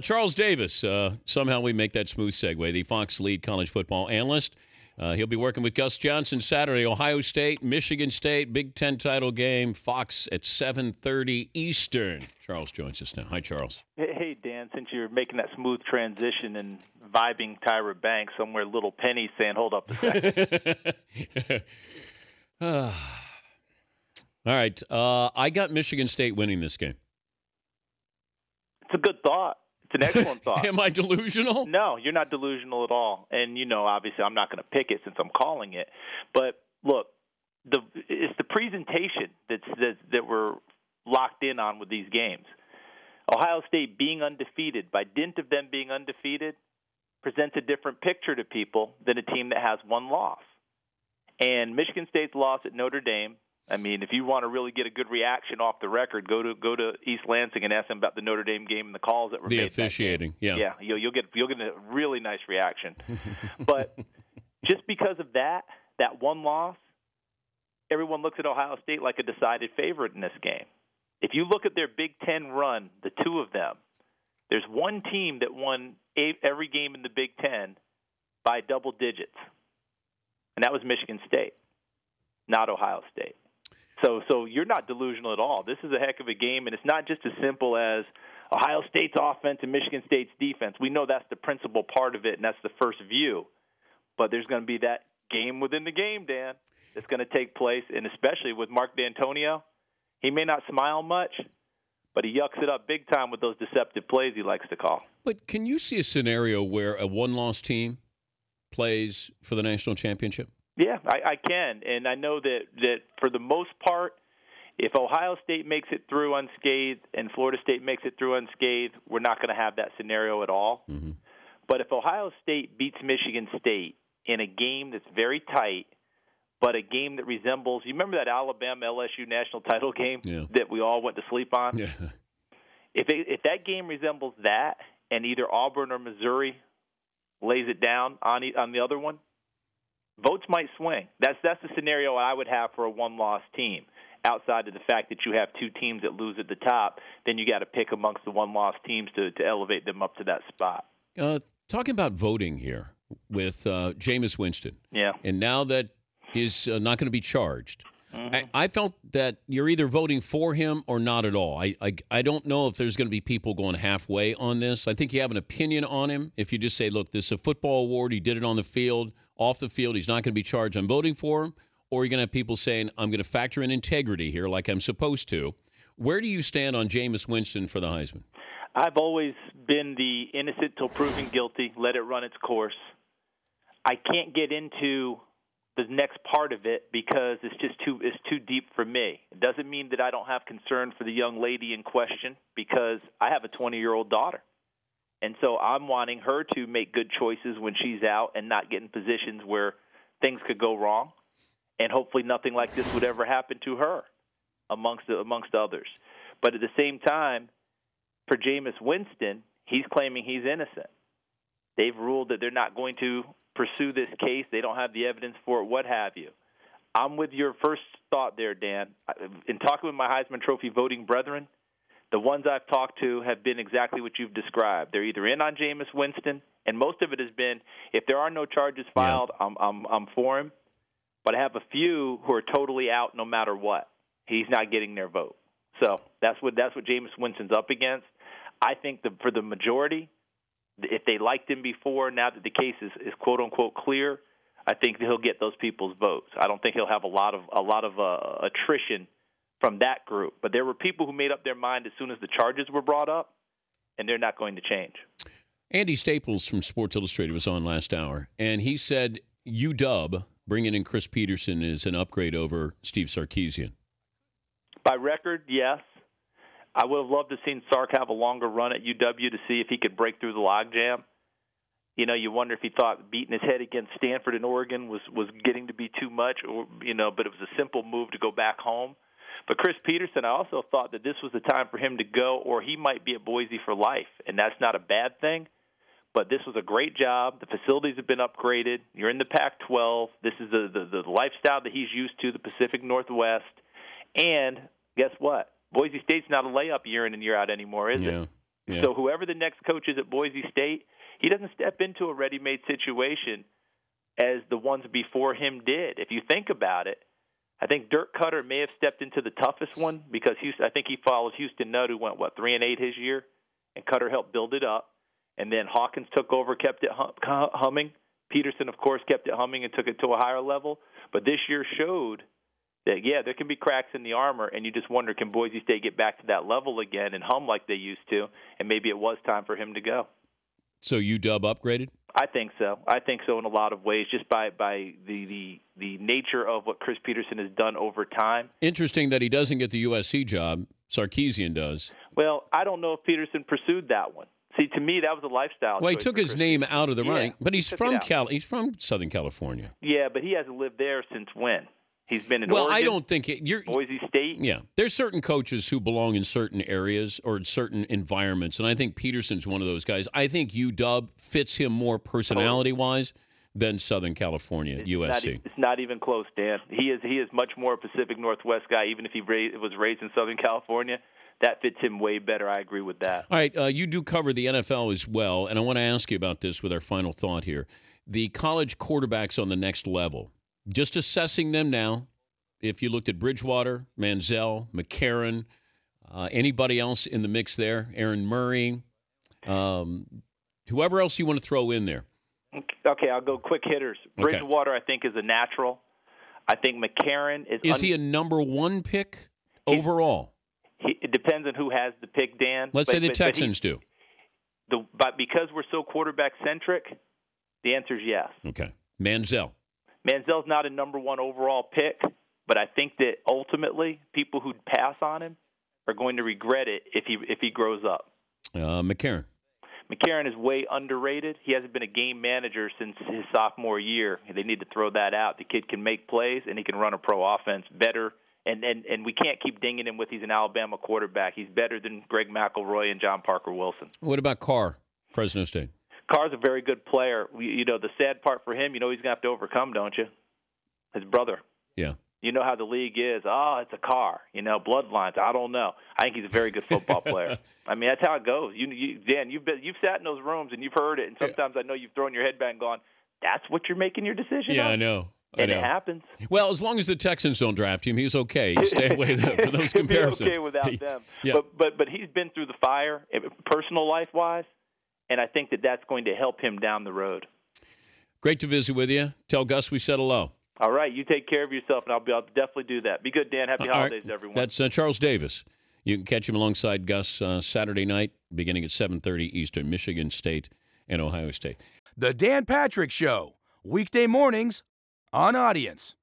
Charles Davis. Somehow we make that smooth segue. The Fox lead college football analyst. He'll be working with Gus Johnson Saturday. Ohio State, Michigan State, Big Ten title game. Fox at 7:30 Eastern. Charles joins us now. Hi, Charles. Hey, Dan. Since you're making that smooth transition and vibing Tyra Banks, somewhere Little Penny saying, "Hold up a second." All right. I got Michigan State winning this game. It's a good thought. It's an excellent thought. Am I delusional? No, you're not delusional at all. And, obviously I'm not going to pick it since I'm calling it. But, look, it's the presentation that we're locked in on with these games. Ohio State being undefeated, by dint of them being undefeated, presents a different picture to people than a team that has one loss. And Michigan State's loss at Notre Dame, I mean, if you want to really get a good reaction off the record, go to East Lansing and ask them about the Notre Dame game and the calls that were made. The officiating, yeah, you'll get a really nice reaction. But just because of that one loss, everyone looks at Ohio State like a decided favorite in this game. If you look at their Big Ten run, the two of them, there's one team that won every game in the Big Ten by double digits, and that was Michigan State, not Ohio State. So you're not delusional at all. This is a heck of a game, and it's not just as simple as Ohio State's offense and Michigan State's defense. We know that's the principal part of it, and that's the first view. But there's going to be that game within the game, Dan, that's going to take place, and especially with Mark D'Antonio. He may not smile much, but he yucks it up big time with those deceptive plays he likes to call. But can you see a scenario where a one-loss team plays for the national championship? Yeah, I can, and I know that for the most part, if Ohio State makes it through unscathed and Florida State makes it through unscathed, we're not going to have that scenario at all. Mm-hmm. But if Ohio State beats Michigan State in a game that's very tight, but a game that resembles – you remember that Alabama-LSU national title game that we all went to sleep on? Yeah. If that game resembles that and either Auburn or Missouri lays it down on the other one, votes might swing. That's the scenario I would have for a one-loss team. Outside of the fact that you have two teams that lose at the top, then you got to pick amongst the one-loss teams to elevate them up to that spot. Talking about voting here with Jameis Winston. Yeah. And now that he's not going to be charged, mm-hmm. I felt that you're either voting for him or not at all. I don't know if there's going to be people going halfway on this. I think you have an opinion on him. If you just say, look, this is a football award. He did it on the field. Off the field, he's not going to be charged. I'm voting for him. Or you're going to have people saying, I'm going to factor in integrity here like I'm supposed to. Where do you stand on Jameis Winston for the Heisman? I've always been the innocent till proven guilty, let it run its course. I can't get into the next part of it because it's too deep for me. It doesn't mean that I don't have concern for the young lady in question because I have a 20-year-old daughter. And so I'm wanting her to make good choices when she's out and not get in positions where things could go wrong. And hopefully nothing like this would ever happen to her amongst others. But at the same time, for Jameis Winston, he's claiming he's innocent. They've ruled that they're not going to pursue this case. They don't have the evidence for it, what have you. I'm with your first thought there, Dan. In talking with my Heisman Trophy voting brethren, the ones I've talked to have been exactly what you've described. They're either in on Jameis Winston, and most of it has bbeen, if there are no charges filed, I'm for him. But I have a few who are totally out no matter what. He's not getting their vote. So that's what Jameis Winston's up against. I think for the majority, if they liked him before, now that the case is quote unquote clear, I think he'll get those people's votes. I don't think he'll have a lot of attrition from that group. But there were people who made up their mind as soon as the charges were brought up, and they're not going to change. Andy Staples from Sports Illustrated was on last hour, and he said UW, bringing in Chris Peterson, is an upgrade over Steve Sarkisian. By record, yes. I would have loved to have seen Sark have a longer run at UW to see if he could break through the logjam. You wonder if he thought beating his head against Stanford and Oregon was getting to be too much, or but it was a simple move to go back home. But Chris Peterson, I also thought that this was the time for him to go, or he might be at Boise for life, and that's not a bad thing. But this was a great job. The facilities have been upgraded. You're in the Pac-12. This is the lifestyle that he's used to, the Pacific Northwest. And guess what? Boise State's not a layup year in and year out anymore, is it? Yeah. So whoever the next coach is at Boise State, he doesn't step into a ready-made situation as the ones before him did. If you think about it, I think Dirk Cutter may have stepped into the toughest one because I think he followed Houston Nutt, who went, 3-8 his year, and Cutter helped build it up. And then Hawkins took over, kept it humming. Peterson, of course, kept it humming and took it to a higher level. But this year showed that, there can be cracks in the armor, and you just wonder, can Boise State get back to that level again and hum like they used to? And maybe it was time for him to go. So UW upgraded? I think so. I think so in a lot of ways, just by the nature of what Chris Peterson has done over time. Interesting that he doesn't get the USC job. Sarkisian does. Well, I don't know if Peterson pursued that one. See, to me, that was a lifestyle. Well, he took his name out of the running, but he's from He's from Southern California. Yeah, but he hasn't lived there since when? He's been in Oregon, I don't think Boise State. Yeah, there's certain coaches who belong in certain areas or in certain environments, and I think Peterson's one of those guys. I think UW fits him more personality-wise than Southern California, USC. It's not even close, Dan. He is much more a Pacific Northwest guy, even if he was raised in Southern California. That fits him way better. I agree with that. All right, you do cover the NFL as well, and I want to ask you about this with our final thought here. The college quarterbacks on the next level, just assessing them now, if you looked at Bridgewater, Manziel, McCarron, anybody else in the mix there, Aaron Murray, whoever else you want to throw in there. Okay, I'll go quick hitters. Bridgewater, I think, is a natural. I think McCarron is... Is he a number one pick overall? It depends on who has the pick, Dan. Let's say the Texans do. But because we're so quarterback-centric, the answer is yes. Okay. Manziel's not a number one overall pick, but I think that ultimately people who pass on him are going to regret it if he grows up. McCarron is way underrated. He hasn't been a game manager since his sophomore year. They need to throw that out. The kid can make plays, and he can run a pro offense better. And we can't keep dinging him with he's an Alabama quarterback. He's better than Greg McElroy and John Parker Wilson. What about Carr, Fresno State? Carr's a very good player. The sad part for him, he's going to have to overcome, don't you? His brother. Yeah. You know how the league is. Oh, it's a Carr. Bloodlines. I don't know. I think he's a very good football player. I mean, that's how it goes. Dan, you've sat in those rooms and you've heard it, and sometimes I know you've thrown your head back and gone, "That's what you're making your decision on?" Yeah, I know. And it happens. Well, as long as the Texans don't draft him, he's okay. You stay away from those comparisons. He'll be okay without them. Yeah. But he's been through the fire, personal life-wise, and I think that's going to help him down the road. Great to visit with you. Tell Gus we said hello. All right. You take care of yourself, and I'll definitely do that. Be good, Dan. Happy holidays, everyone. That's Charles Davis. You can catch him alongside Gus Saturday night, beginning at 7:30 Eastern, Michigan State and Ohio State. The Dan Patrick Show, weekday mornings on Audience.